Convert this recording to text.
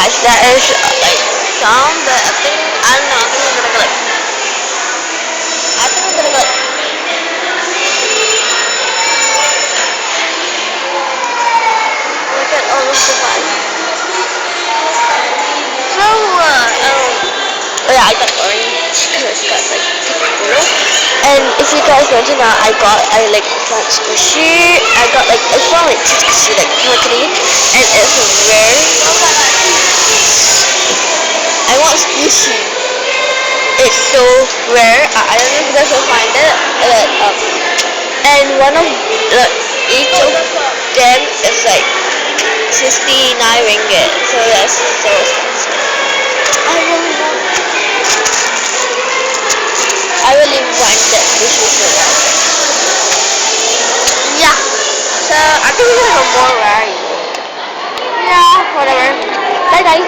guys, there is like some, but I think I don't know. I think I'm gonna go like. I think I'm gonna go. Look at all of the vibes. So oh yeah, I got orange because got like blue. And if you guys want to know, I like found squishy. I got like I found like two squishy like Hello and it's rare. I want squishy. It's so rare. I don't know if you guys will find it. And one of each of them is like 69 ringgit. So that's so expensive. I really want. I really want that squishy so bad. Yeah. So I think we're gonna go more rare. Yeah. Whatever. Bye guys.